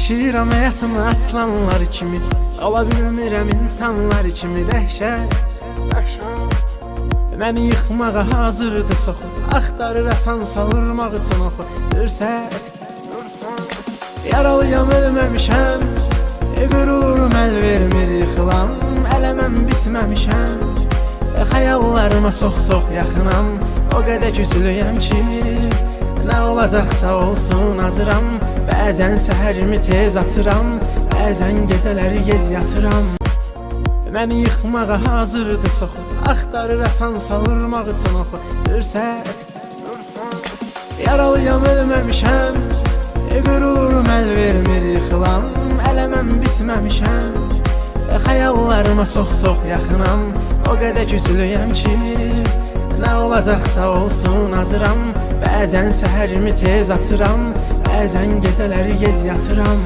Yaşayıram həyatımı aslanlar kimi, ola bilmirəm insanlar kimi. Dəhşət məni yıxmağa hazırdır çoxu, axtarır asan savurmaq üçün oxu. Fürsət yaralıyam, ölməmişəm, qürurum əl vermir yıxılam. Ələməm, bitməmişəm, xəyallarıma çox-çox yaxınam. O qədər güclüyəm ki, nə olacaqsa olsun hazıram. Bəzən səhərimi tez atıram, bəzən gecələri gec yatıram. Məni yıxmağa hazırdır çoxu, axtarır asan savurmaq üçün oxu. Fürsət yaralıyam, ölməmişəm, qürurum əl vermir yıxılam. Ələməm, bitməmişəm, xəyallarıma çox-çox yaxınam. O qədər güclüyəm ki, nə olacaqsa olsun hazıram. Bəzən səhərimi tez atıram, bəzən gecələri gec yatıram.